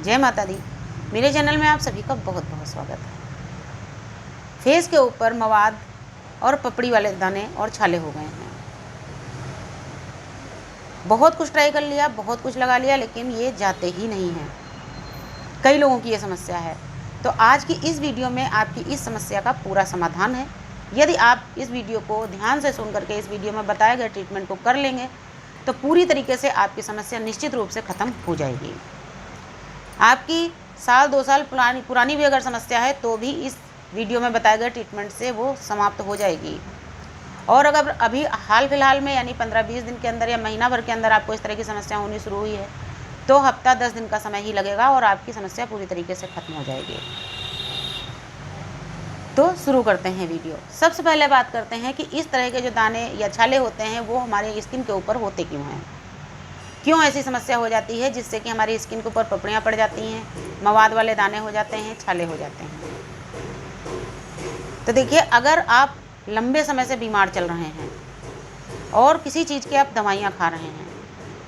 जय माता दी। मेरे चैनल में आप सभी का बहुत बहुत स्वागत है। फेस के ऊपर मवाद और पपड़ी वाले दाने और छाले हो गए हैं। बहुत कुछ ट्राई कर लिया, बहुत कुछ लगा लिया, लेकिन ये जाते ही नहीं हैं। कई लोगों की ये समस्या है। तो आज की इस वीडियो में आपकी इस समस्या का पूरा समाधान है। यदि आप इस वीडियो को ध्यान से सुन करके इस वीडियो में बताए गए ट्रीटमेंट को कर लेंगे तो पूरी तरीके से आपकी समस्या निश्चित रूप से ख़त्म हो जाएगी। आपकी साल 2 साल पुरानी भी अगर समस्या है तो भी इस वीडियो में बताए गए ट्रीटमेंट से वो समाप्त हो जाएगी। और अगर अभी हाल फिलहाल में यानी 15-20 दिन के अंदर या महीना भर के अंदर आपको इस तरह की समस्या होनी शुरू हुई है तो हफ्ता 10 दिन का समय ही लगेगा और आपकी समस्या पूरी तरीके से ख़त्म हो जाएगी। तो शुरू करते हैं वीडियो। सबसे पहले बात करते हैं कि इस तरह के जो दाने या छाले होते हैं वो हमारे स्किन के ऊपर होते क्यों हैं, क्यों ऐसी समस्या हो जाती है जिससे कि हमारी स्किन के ऊपर पपड़ियाँ पड़ जाती हैं, मवाद वाले दाने हो जाते हैं, छाले हो जाते हैं। तो देखिए, अगर आप लंबे समय से बीमार चल रहे हैं और किसी चीज़ की आप दवाइयाँ खा रहे हैं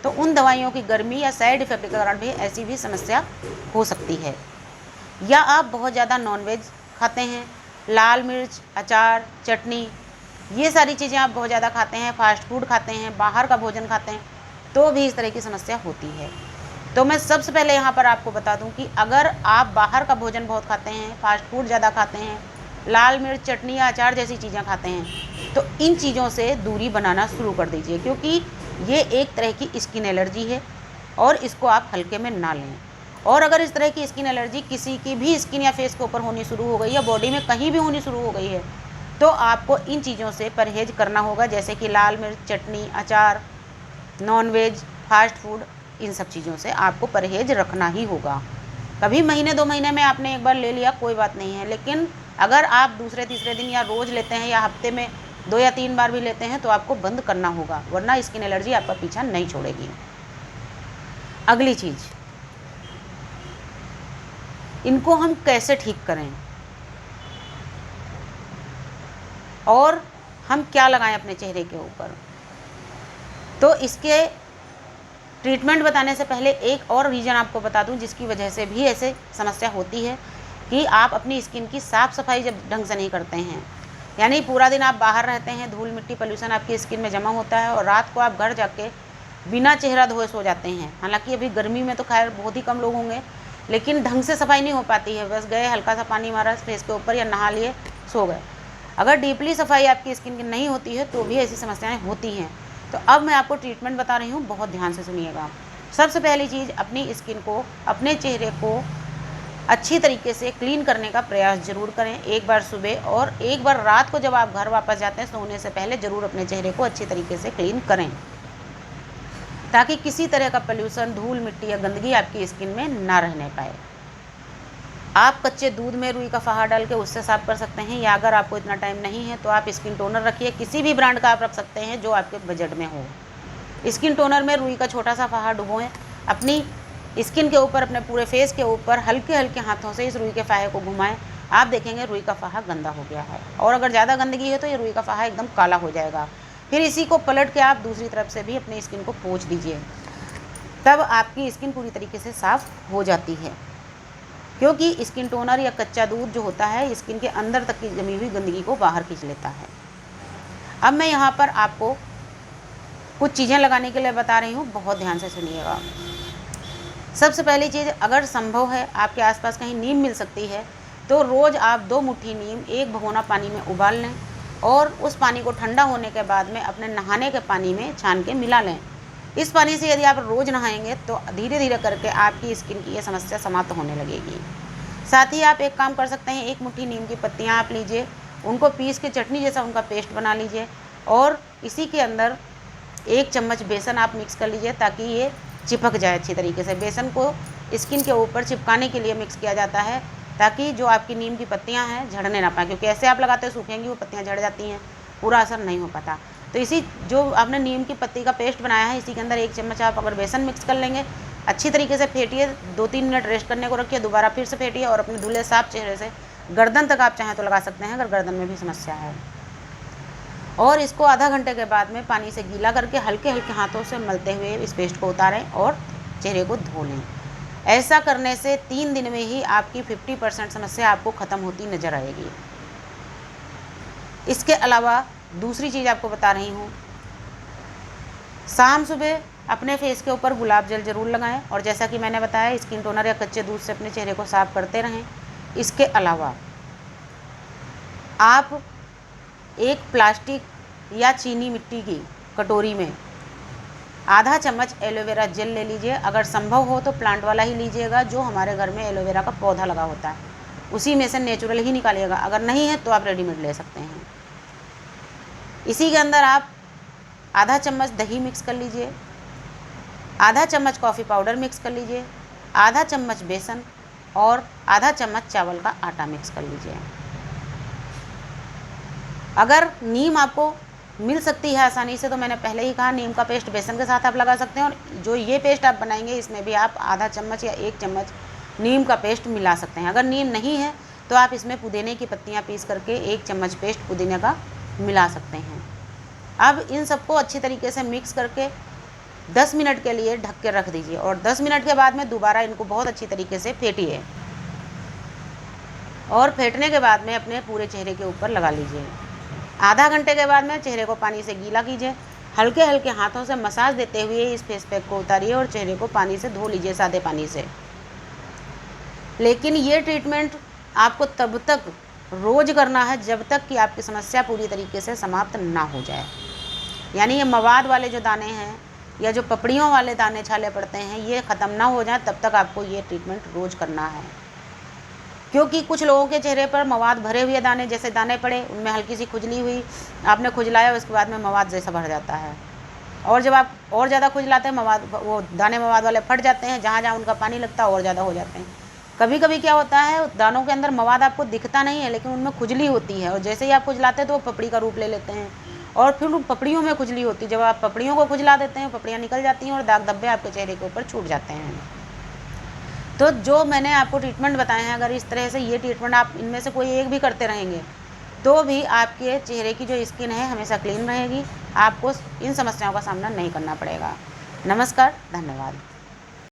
तो उन दवाइयों की गर्मी या साइड इफ़ेक्ट के कारण भी ऐसी भी समस्या हो सकती है। या आप बहुत ज़्यादा नॉनवेज खाते हैं, लाल मिर्च, अचार, चटनी, ये सारी चीज़ें आप बहुत ज़्यादा खाते हैं, फास्ट फूड खाते हैं, बाहर का भोजन खाते हैं तो भी इस तरह की समस्या होती है। तो मैं सबसे पहले यहाँ पर आपको बता दूँ कि अगर आप बाहर का भोजन बहुत खाते हैं, फास्ट फूड ज़्यादा खाते हैं, लाल मिर्च, चटनी या अचार जैसी चीज़ें खाते हैं तो इन चीज़ों से दूरी बनाना शुरू कर दीजिए, क्योंकि ये एक तरह की स्किन एलर्जी है और इसको आप हल्के में ना लें। और अगर इस तरह की स्किन एलर्जी किसी की भी स्किन या फेस के ऊपर होनी शुरू हो गई या बॉडी में कहीं भी होनी शुरू हो गई है तो आपको इन चीज़ों से परहेज करना होगा, जैसे कि लाल मिर्च, चटनी, अचार, नॉनवेज, फास्ट फूड, इन सब चीज़ों से आपको परहेज रखना ही होगा। कभी महीने 2 महीने में आपने एक बार ले लिया कोई बात नहीं है, लेकिन अगर आप दूसरे तीसरे दिन या रोज़ लेते हैं या हफ्ते में 2 या 3 बार भी लेते हैं तो आपको बंद करना होगा, वरना स्किन एलर्जी आपका पीछा नहीं छोड़ेगी। अगली चीज़, इनको हम कैसे ठीक करें और हम क्या लगाएं अपने चेहरे के ऊपर। तो इसके ट्रीटमेंट बताने से पहले एक और रीज़न आपको बता दूं जिसकी वजह से भी ऐसे समस्या होती है कि आप अपनी स्किन की साफ़ सफाई जब ढंग से नहीं करते हैं, यानी पूरा दिन आप बाहर रहते हैं, धूल मिट्टी पोल्यूशन आपकी स्किन में जमा होता है और रात को आप घर जाके बिना चेहरा धोए सो जाते हैं। हालांकि अभी गर्मी में तो खैर बहुत ही कम लोग होंगे, लेकिन ढंग से सफाई नहीं हो पाती है, बस गए हल्का सा पानी मारा फेस के ऊपर या नहा लिए सो गए। अगर डीपली सफाई आपकी स्किन की नहीं होती है तो भी ऐसी समस्याएं होती हैं। तो अब मैं आपको ट्रीटमेंट बता रही हूँ, बहुत ध्यान से सुनिएगा। सबसे पहली चीज़, अपनी स्किन को, अपने चेहरे को अच्छी तरीके से क्लीन करने का प्रयास ज़रूर करें। एक बार सुबह और एक बार रात को जब आप घर वापस जाते हैं सोने से पहले ज़रूर अपने चेहरे को अच्छी तरीके से क्लीन करें, ताकि किसी तरह का पोल्यूशन, धूल मिट्टी या गंदगी आपकी स्किन में ना रहने पाए। आप कच्चे दूध में रुई का फाहा डाल के उससे साफ़ कर सकते हैं, या अगर आपको इतना टाइम नहीं है तो आप स्किन टोनर रखिए, किसी भी ब्रांड का आप रख सकते हैं जो आपके बजट में हो। स्किन टोनर में रुई का छोटा सा फाहा डुबोएं, अपनी स्किन के ऊपर, अपने पूरे फेस के ऊपर हल्के हल्के हाथों से इस रुई के फाहे को घुमाएं। आप देखेंगे रुई का फाहा गंदा हो गया है, और अगर ज़्यादा गंदगी है तो ये रुई का फाहा एकदम काला हो जाएगा। फिर इसी को पलट के आप दूसरी तरफ से भी अपनी स्किन को पोंछ दीजिए, तब आपकी स्किन पूरी तरीके से साफ़ हो जाती है, क्योंकि स्किन टोनर या कच्चा दूध जो होता है स्किन के अंदर तक की जमी हुई गंदगी को बाहर खींच लेता है। अब मैं यहाँ पर आपको कुछ चीज़ें लगाने के लिए बता रही हूँ, बहुत ध्यान से सुनिएगा। सबसे पहली चीज़, अगर संभव है आपके आसपास कहीं नीम मिल सकती है तो रोज़ आप 2 मुट्ठी नीम 1 भगोना पानी में उबाल लें और उस पानी को ठंडा होने के बाद में अपने नहाने के पानी में छान के मिला लें। इस पानी से यदि आप रोज़ नहाएंगे तो धीरे धीरे करके आपकी स्किन की ये समस्या समाप्त होने लगेगी। साथ ही आप एक काम कर सकते हैं, 1 मुट्ठी नीम की पत्तियाँ आप लीजिए, उनको पीस के चटनी जैसा उनका पेस्ट बना लीजिए और इसी के अंदर 1 चम्मच बेसन आप मिक्स कर लीजिए ताकि ये चिपक जाए अच्छी तरीके से। बेसन को स्किन के ऊपर चिपकाने के लिए मिक्स किया जाता है ताकि जो आपकी नीम की पत्तियां हैं झड़ने ना पाए, क्योंकि ऐसे आप लगाते सूखेंगी वो पत्तियां झड़ जाती हैं, पूरा असर नहीं हो पाता। तो इसी जो आपने नीम की पत्ती का पेस्ट बनाया है इसी के अंदर 1 चम्मच आप अगर बेसन मिक्स कर लेंगे, अच्छी तरीके से फेंटिए, 2-3 मिनट रेस्ट करने को रखिए, दोबारा फिर से फेंटिए और अपने धुले साफ चेहरे से गर्दन तक आप चाहें तो लगा सकते हैं अगर गर्दन में भी समस्या है। और इसको आधा घंटे के बाद में पानी से गीला करके हल्के हल्के हाथों से मलते हुए इस पेस्ट को उतारें और चेहरे को धो लें। ऐसा करने से 3 दिन में ही आपकी 50% समस्या आपको ख़त्म होती नज़र आएगी। इसके अलावा दूसरी चीज़ आपको बता रही हूँ, शाम सुबह अपने फेस के ऊपर गुलाब जल ज़रूर लगाएं, और जैसा कि मैंने बताया स्किन टोनर या कच्चे दूध से अपने चेहरे को साफ करते रहें। इसके अलावा आप एक प्लास्टिक या चीनी मिट्टी की कटोरी में आधा चम्मच एलोवेरा जेल ले लीजिए। अगर संभव हो तो प्लांट वाला ही लीजिएगा, जो हमारे घर में एलोवेरा का पौधा लगा होता है उसी में से नेचुरल ही निकालिएगा। अगर नहीं है तो आप रेडीमेड ले सकते हैं। इसी के अंदर आप आधा चम्मच दही मिक्स कर लीजिए, आधा चम्मच कॉफ़ी पाउडर मिक्स कर लीजिए, आधा चम्मच बेसन और आधा चम्मच चावल का आटा मिक्स कर लीजिए। अगर नीम आपको मिल सकती है आसानी से तो मैंने पहले ही कहा, नीम का पेस्ट बेसन के साथ आप लगा सकते हैं, और जो ये पेस्ट आप बनाएंगे इसमें भी आप आधा चम्मच या 1 चम्मच नीम का पेस्ट मिला सकते हैं। अगर नीम नहीं है तो आप इसमें पुदीने की पत्तियां पीस करके 1 चम्मच पेस्ट पुदीने का मिला सकते हैं। अब इन सबको अच्छी तरीके से मिक्स करके 10 मिनट के लिए ढक के रख दीजिए, और 10 मिनट के बाद में दोबारा इनको बहुत अच्छी तरीके से फेंटिए, और फेंटने के बाद में अपने पूरे चेहरे के ऊपर लगा लीजिए। आधा घंटे के बाद में चेहरे को पानी से गीला कीजिए, हल्के हल्के हाथों से मसाज देते हुए इस फेस पैक को उतारिए और चेहरे को पानी से धो लीजिए, सादे पानी से। लेकिन ये ट्रीटमेंट आपको तब तक रोज़ करना है जब तक कि आपकी समस्या पूरी तरीके से समाप्त ना हो जाए। यानी ये मवाद वाले जो दाने हैं या जो पपड़ियों वाले दाने छाले पड़ते हैं ये ख़त्म ना हो जाए तब तक आपको ये ट्रीटमेंट रोज़ करना है। क्योंकि कुछ लोगों के चेहरे पर मवाद भरे हुए दाने जैसे दाने पड़े, उनमें हल्की सी खुजली हुई, आपने खुजलाया, उसके बाद में मवाद जैसा भर जाता है, और जब आप और ज़्यादा खुजलाते हैं मवाद, वो दाने मवाद वाले फट जाते हैं, जहाँ जहाँ उनका पानी लगता है और ज़्यादा हो जाते हैं। कभी कभी क्या होता है, दानों के अंदर मवाद आपको दिखता नहीं है लेकिन उनमें खुजली होती है, और जैसे ही आप खुजलाते हैं तो वो पपड़ी का रूप ले लेते हैं, और फिर पपड़ियों में खुजली होती है। जब आप पपड़ियों को खुजला देते हैं पपड़ियाँ निकल जाती हैं और दाग धब्बे आपके चेहरे के ऊपर छूट जाते हैं। तो जो मैंने आपको ट्रीटमेंट बताए हैं, अगर इस तरह से ये ट्रीटमेंट आप इनमें से कोई एक भी करते रहेंगे तो भी आपके चेहरे की जो स्किन है हमेशा क्लीन रहेगी, आपको इन समस्याओं का सामना नहीं करना पड़ेगा। नमस्कार, धन्यवाद।